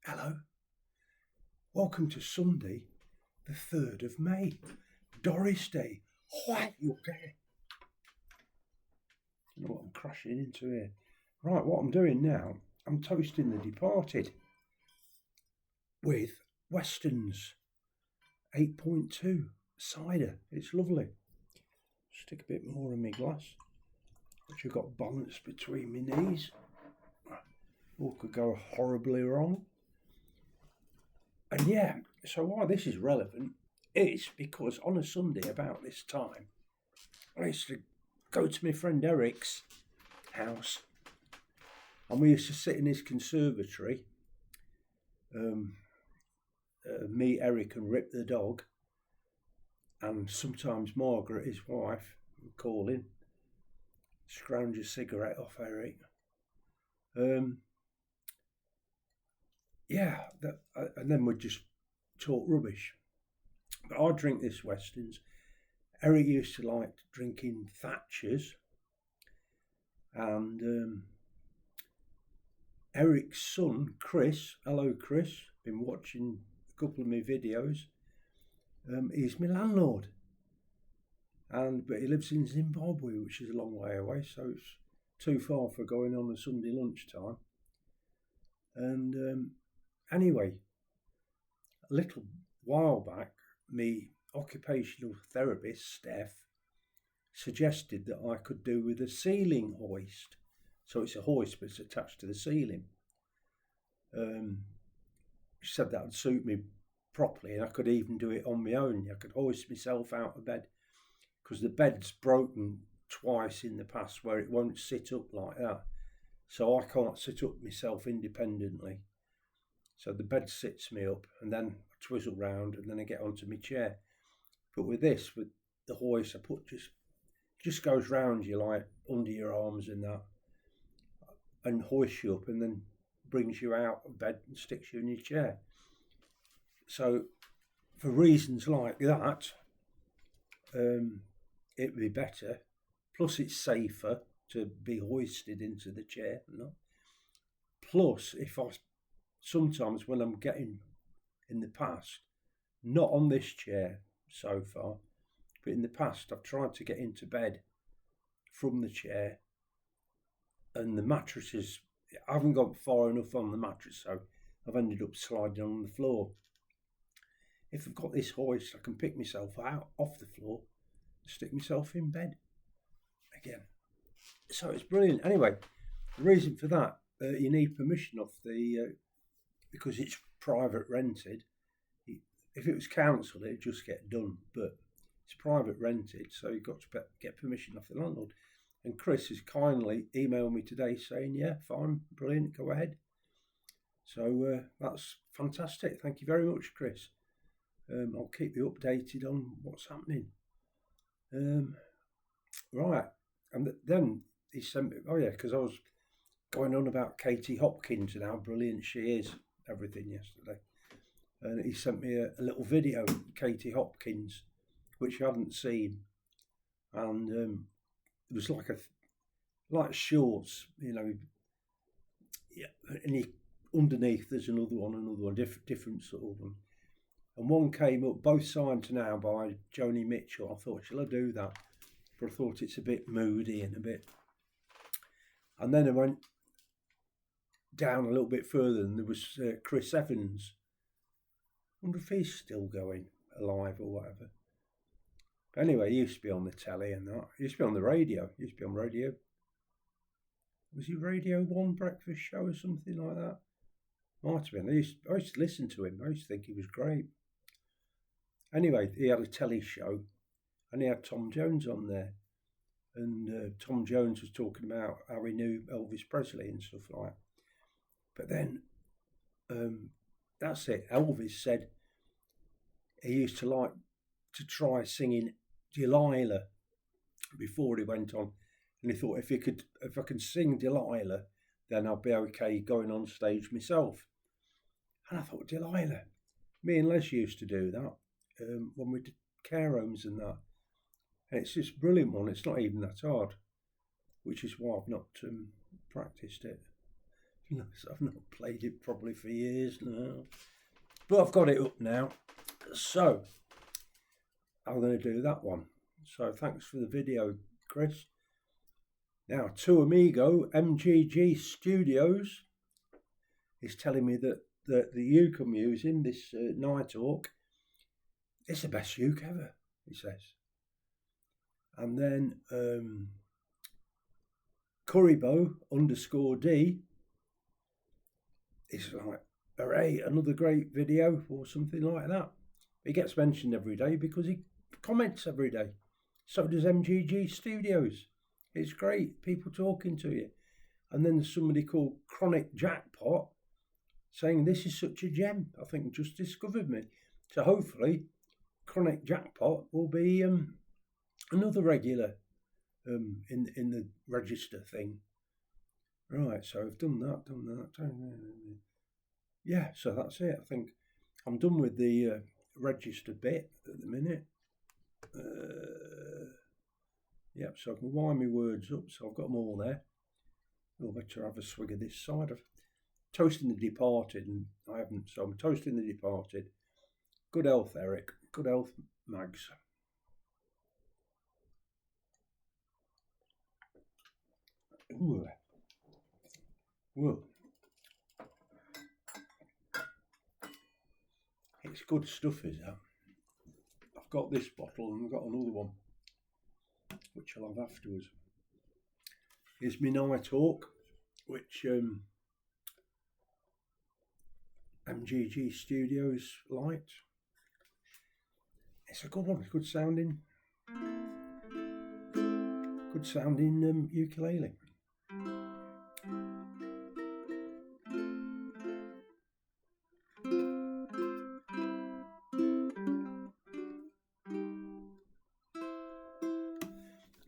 Hello, welcome to Sunday, the 3rd of May, Doris Day. What? You okay? I don't know what I'm crashing into here. Right, what I'm doing now, I'm toasting The Departed with Weston's 8.2 cider. It's lovely. Stick a bit more in my glass, which I've got balance between my knees. All could go horribly wrong. And yeah, so why this is relevant is because on a Sunday about this time, I used to go to my friend Eric's house, and we used to sit in his conservatory. Me, Eric, and Rip the dog, and sometimes Margaret, his wife, would call in, scrounge a cigarette off Eric. And then we'd just talk rubbish. But I drink this Weston's. Eric used to like drinking Thatcher's, and Eric's son, Chris, hello Chris, been watching a couple of my videos. He's my landlord, but he lives in Zimbabwe, which is a long way away, so it's too far for going on a Sunday lunchtime. And anyway, a little while back, me occupational therapist, Steph, suggested that I could do with a ceiling hoist. So it's a hoist, but it's attached to the ceiling. She said that would suit me properly, and I could even do it on my own. I could hoist myself out of bed, because the bed's broken twice in the past where it won't sit up like that. So I can't sit up myself independently. So the bed sits me up, and then I twizzle round, and then I get onto my chair. But with this, with the hoist, I put just goes round you, like under your arms and that, and hoists you up, and then brings you out of bed and sticks you in your chair. So for reasons like that, it'd be better. Plus it's safer to be hoisted into the chair. Plus, sometimes when I'm getting, in the past, not on this chair so far, but in the past I've tried to get into bed from the chair, and the mattresses, I haven't got far enough on the mattress, so I've ended up sliding on the floor. If I've got this hoist, I can pick myself out off the floor and stick myself in bed again. So it's brilliant. Anyway, the reason for that, you need permission off because it's private rented. If it was council, it'd just get done, but it's private rented, so you've got to get permission off the landlord. And Chris has kindly emailed me today saying, yeah, fine, brilliant, go ahead. So that's fantastic. Thank you very much, Chris. I'll keep you updated on what's happening. Right, and then he sent me, because I was going on about Katie Hopkins and how brilliant she is, everything yesterday. And he sent me a little video of Katie Hopkins, which I hadn't seen. And it was like shorts, Yeah, and underneath there's another one, different sort of one. And one came up, both signed to now by Joni Mitchell. I thought, shall I do that? But I thought it's a bit moody and a bit. And then I went down a little bit further, and there was Chris Evans. I wonder if he's still going, alive or whatever. But anyway, he used to be on the telly and that. He used to be on the radio. He used to be on radio. Was he Radio 1 breakfast show or something like that? Might have been. I used to listen to him. I used to think he was great. Anyway, he had a telly show, and he had Tom Jones on there. And Tom Jones was talking about how he knew Elvis Presley and stuff like that. But then, that's it. Elvis said he used to like to try singing Delilah before he went on. And he thought, if I can sing Delilah, then I'll be okay going on stage myself. And I thought, Delilah. Me and Les used to do that when we did care homes and that. And it's just a brilliant one. It's not even that hard, which is why I've not practiced it. I've not played it probably for years now. But I've got it up now. So I'm going to do that one. So thanks for the video, Chris. Now, To Amigo MGG Studios is telling me that the uke I'm using, this Nighthawk, it's the best uke ever, he says. And then Currybo_D is like, hooray, another great video or something like that. He gets mentioned every day because he comments every day. So does MGG Studios. It's great, people talking to you. And then there's somebody called Chronic Jackpot saying this is such a gem. I think just discovered me. So hopefully Chronic Jackpot will be another regular in the register thing. Right, so I've done that. Yeah, so that's it. I think I'm done with the register bit at the minute. Yep, so I can wind my words up, so I've got them all there. I'll better have a swig of this side of Toasting the Departed, and I haven't, so I'm toasting the departed. Good health, Eric. Good health, Mags. Ooh. Well, it's good stuff, is that? I've got this bottle and I've got another one, which I'll have afterwards. Here's my Nighthawk, which MGG Studios liked. It's a good one, good sounding ukulele.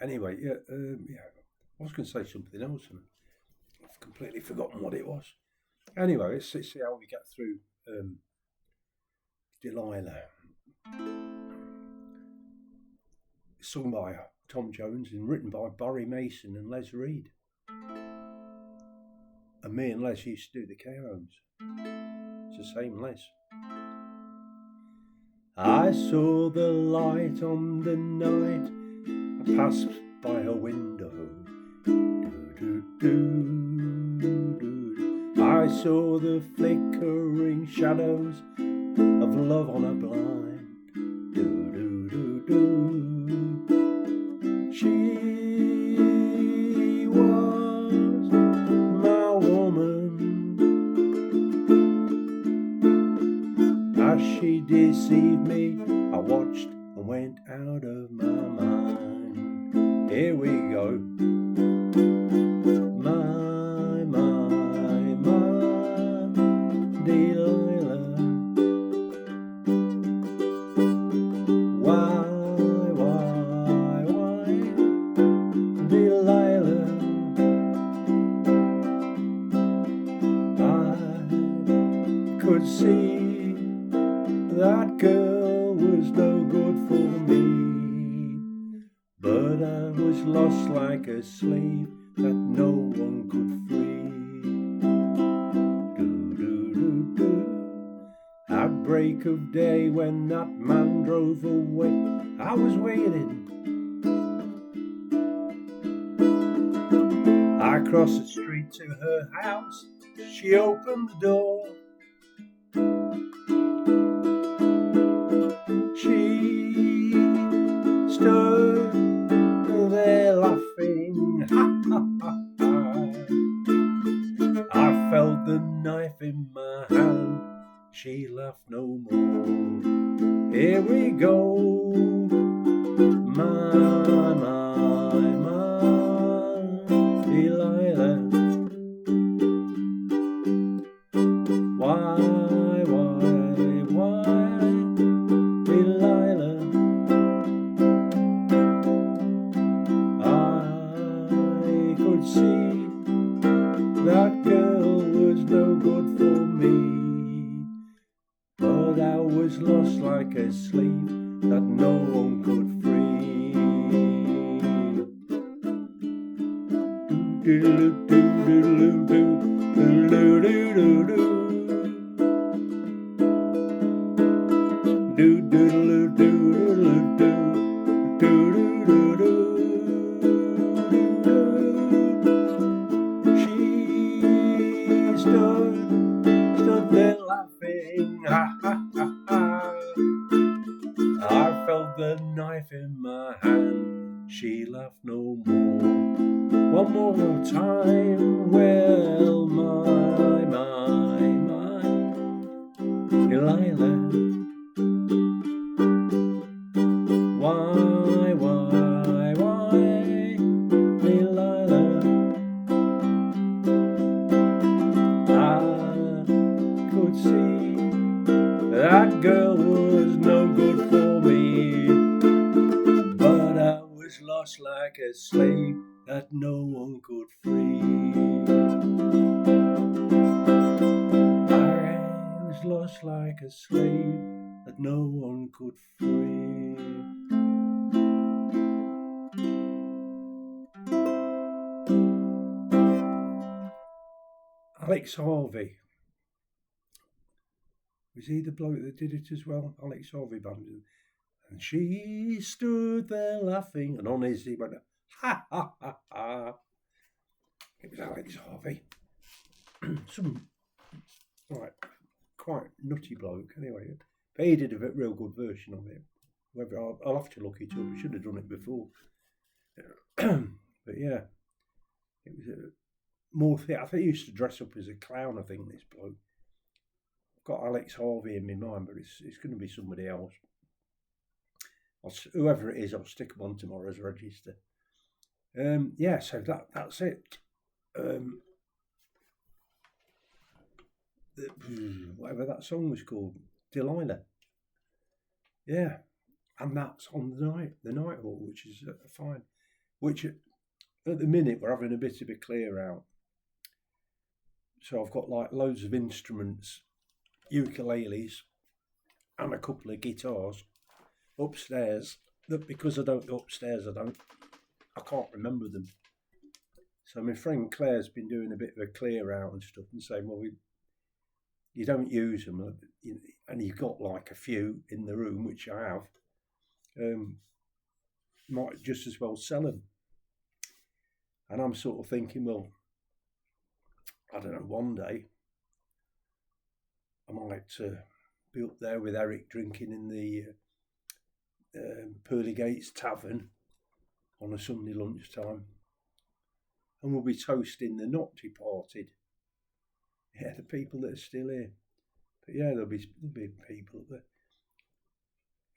Anyway, yeah, I was going to say something else and I've completely forgotten what it was. Anyway, let's see how we get through Delilah. Sung by Tom Jones and written by Barry Mason and Les Reed. And me and Les used to do the care homes. It's the same Les. I saw the light on the night I passed by her window. I saw the flickering shadows of love on a blind. She was my woman, as she deceived me. I watched and went out of my mind. Here we go. Delilah. Why, Delilah? I could see that girl was no good for me, but I was lost like a slave that no one could free. At break of day, when that man drove away, I was waiting. I crossed the street to her house. She opened the door. She stood there laughing. I felt the knife in my hand. She laughed no more. Here we go. My Delilah. Why, Delilah? I could see that girl was no good for me, but I was lost like a slave that no one could free. Do do do do do do do. stood there laughing, ha ha ha ha. I felt the knife in my hand, she laughed no more. One more time, well, my Delilah. Why, Delilah? I could see that girl was no good for me, but I was lost like a slave that no one could free. I was lost like a slave that no one could free. Alex Harvey. Was he the bloke that did it as well? Alex Harvey band. And she stood there laughing, and on his he went, ha ha ha ha. It was Alex Harvey. Some quite nutty bloke anyway. But he did a real good version of it. I'll have to look it up. I should have done it before. But yeah, it was more. I think he used to dress up as a clown. I think this bloke. I've got Alex Harvey in my mind, but it's going to be somebody else. Whoever it is, I'll stick them on tomorrow's register. Yeah, so that's it. Whatever that song was called, Delilah. Yeah, and that's on the night hall, which is fine. Which at the minute we're having a bit of a clear out. So I've got like loads of instruments, ukuleles, and a couple of guitars upstairs. That because I don't go upstairs, I can't remember them. So my friend Claire's been doing a bit of a clear out and stuff, and saying, well, you don't use them, and you've got like a few in the room, which I have. Might just as well sell them. And I'm sort of thinking, well, I don't know, one day I might be up there with Eric drinking in the Pearly Gates Tavern on a Sunday lunchtime, and we'll be toasting the not departed. Yeah, the people that are still here. But yeah, there'll be people there.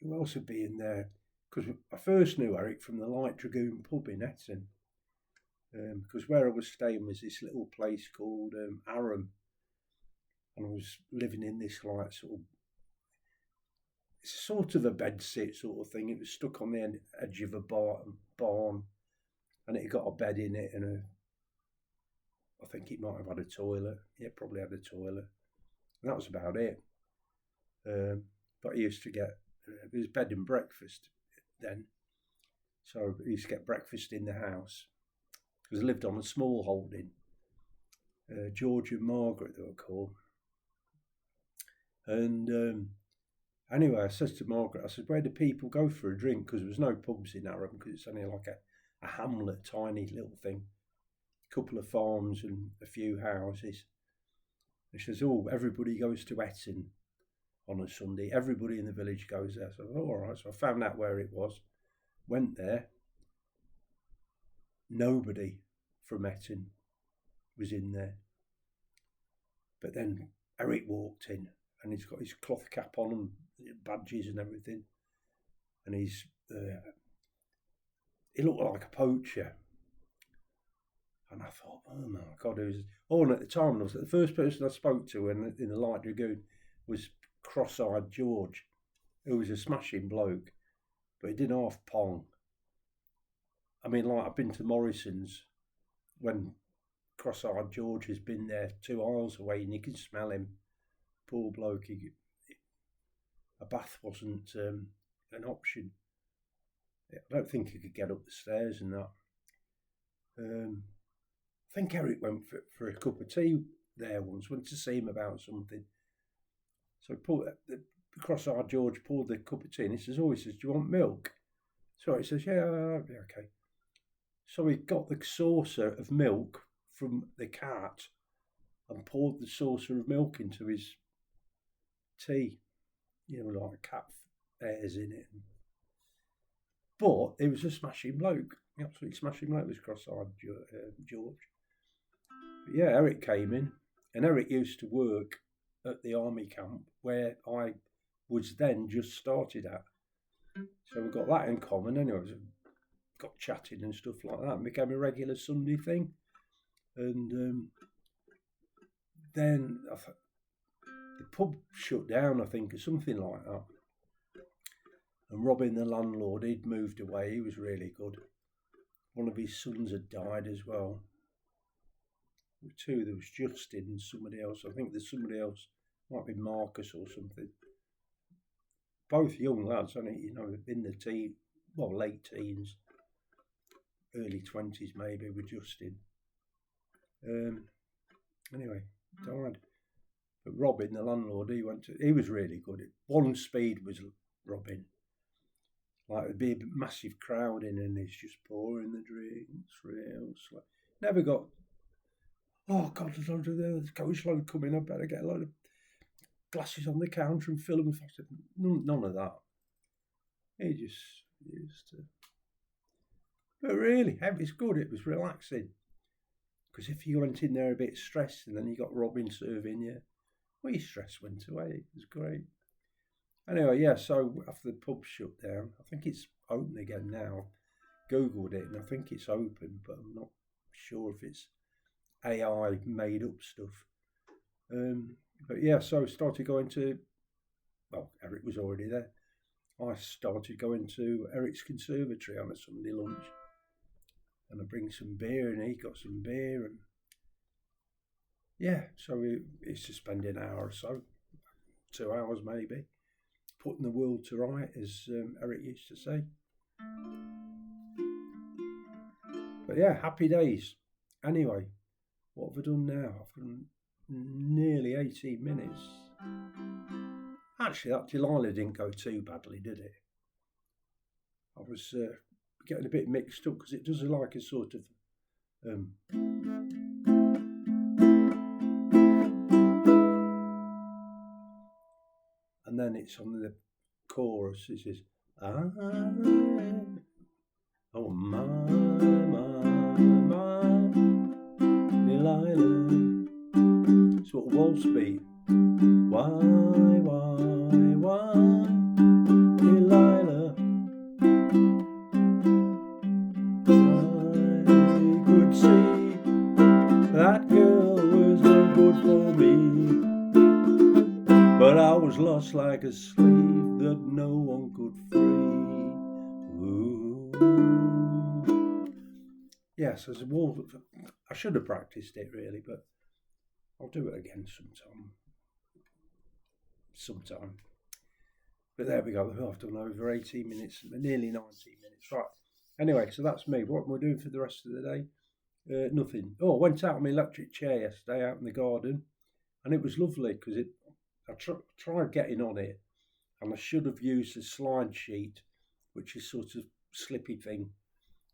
Who else would be in there? Because I first knew Eric from the Light Dragoon pub in Eton. Because where I was staying was this little place called Aram. And I was living in this like sort of a bed sit sort of thing. It was stuck on the edge of a barn, and it got a bed in it, and I think it might have had a toilet. Yeah, probably had a toilet. And that was about it. But I used to get, it was bed and breakfast then. So I used to get breakfast in the house. Because I lived on a small holding. George and Margaret, they were called. And anyway, I said to Margaret, I said, where do people go for a drink? Because there was no pubs in Aram, because it's only like a hamlet, tiny little thing. A couple of farms and a few houses. And she says, oh, everybody goes to Eton on a Sunday. Everybody in the village goes there. So I thought, all right. So I found out where it was. Went there. Nobody from Eton was in there. But then Eric walked in, and he's got his cloth cap on and badges and everything. And he looked like a poacher. And I thought, oh my God, it was. Oh, and at the time, the first person I spoke to in the Light Dragoon was Cross-Eyed George, who was a smashing bloke, but he did half pong. I mean, like, I've been to Morrison's when Cross-Eyed George has been there 2 aisles away, and you can smell him. Poor bloke. A bath wasn't an option. I don't think he could get up the stairs and that. I think Eric went for a cup of tea there once, went to see him about something. So the Cross-Eyed George poured the cup of tea, and he says, do you want milk? So he says, yeah, okay. So he got the saucer of milk from the cart and poured the saucer of milk into his tea. Like cat hairs in it. But he was a smashing bloke. Absolutely smashing bloke was cross-eyed George. But yeah, Eric came in, and Eric used to work at the army camp where I was then just started at. So we got that in common. Anyway, got chatting and stuff like that, and became a regular Sunday thing. And then the pub shut down, I think, or something like that. And Robin, the landlord, he'd moved away. He was really good. One of his sons had died as well. There was Justin and somebody else. I think there's somebody else, might be Marcus or something. Both young lads, in the late teens, early 20s maybe, with Justin. Anyway, died. But Robin, the landlord, he was really good. One speed was Robin. Like there'd be a massive crowd in, and he's just pouring the drinks real slow. Never got, oh God, there's a coach load coming. I better get a load of glasses on the counter and fill them faster. None of that. He just used to. But really, it's good. It was relaxing. Because if you went in there a bit stressed and then you got Robin serving you, well, your stress went away. It was great. Anyway, yeah, so after the pub shut down, I think it's open again now. Googled it and I think it's open, but I'm not sure if it's AI made up stuff. But yeah, so I started going to, Eric was already there. I started going to Eric's conservatory on a Sunday lunch. And I bring some beer and he got some beer. And yeah, so we used to spend an hour or so, 2 hours maybe, putting the world to right, as Eric used to say. But yeah, happy days. Anyway, what have I done now? I've done nearly 18 minutes. Actually, that Delilah didn't go too badly, did it? I was getting a bit mixed up because it does like a sort of and then it's on the chorus. It says, oh my Delilah. Sort of waltz beat. Why, Delilah? I could see that girl was no good for me, but I was lost like a slave that no one could free. Ooh. Yes, as a wolf, I should have practiced it really, but I'll do it again sometime. But there we go. I've done over 18 minutes, nearly 19 minutes. Right. Anyway, so that's me. What am I doing for the rest of the day? Nothing. I went out on my electric chair yesterday out in the garden, and it was lovely because I tried getting on it, and I should have used a slide sheet, which is sort of slippy thing,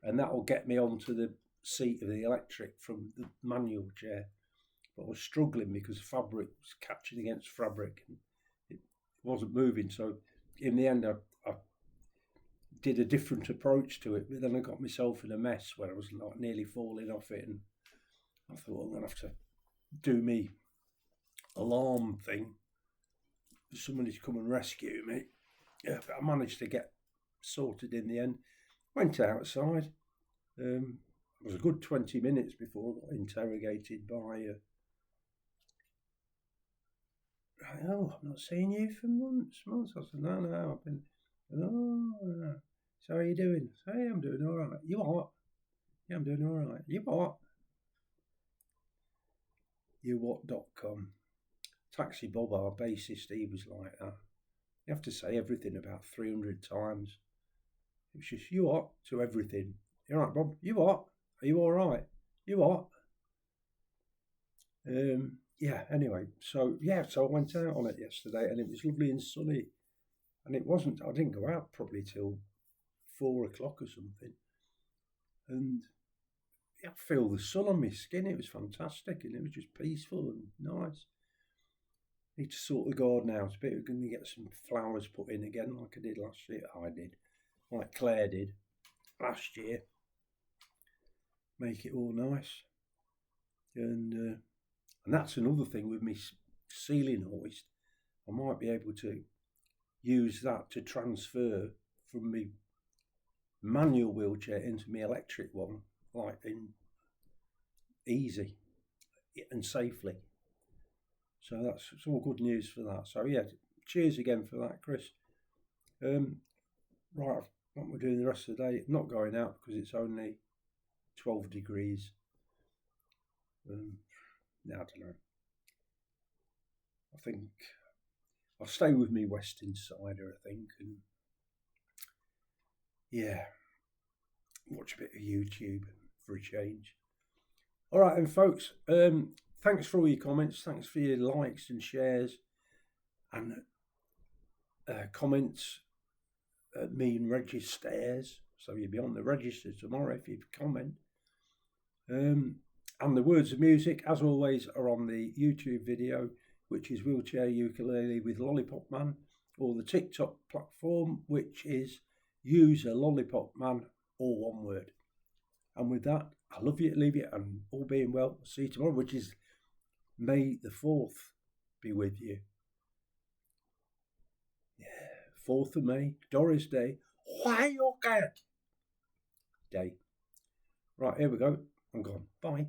and that will get me onto the seat of the electric from the manual chair. But I was struggling because fabric was catching against fabric and it wasn't moving. So in the end, I did a different approach to it, but then I got myself in a mess where I was like nearly falling off it. And I thought, I'm going to have to do me alarm thing for somebody to come and rescue me. Yeah, but I managed to get sorted in the end. Went outside. It was a good 20 minutes before I got interrogated by I'm not seeing you for months. I said, no, I've been, no. So how are you doing? Hey, I'm doing all right. You what? Yeah, I'm doing all right. You what? YouWhat.com. Taxi Bob, our bassist, he was like that. You have to say everything about 300 times. It was just, you what? To everything. You all right, Bob? You what? Are you all right? You what? Yeah, anyway, so I went out on it yesterday and it was lovely and sunny. And I didn't go out probably till 4 o'clock or something. And I feel the sun on my skin. It was fantastic, and it was just peaceful and nice. Need to sort the garden out a bit. We're going to get some flowers put in again, like I did last year. Like Claire did last year. Make it all nice, and that's another thing with me ceiling hoist. I might be able to use that to transfer from my manual wheelchair into my electric one, like in easy and safely. So it's all good news for that. So yeah, cheers again for that, Chris. Right, what we're doing the rest of the day, not going out because it's only 12 degrees. I don't know. I think I'll stay with me Western cider, I think, and yeah, watch a bit of YouTube for a change. All right, then, folks. Thanks for all your comments. Thanks for your likes and shares and comments at me and Regis stairs. So you'll be on the register tomorrow if you comment. And the words of music, as always, are on the YouTube video, which is Wheelchair Ukulele with Lollipop Man, or the TikTok platform, which is User Lollipop Man, all one word. And with that, I love you, leave you, and all being well, see you tomorrow, which is May the 4th be with you. Yeah, 4th of May, Doris Day. Why you cat? Day. Right, here we go. I'm gone. Bye.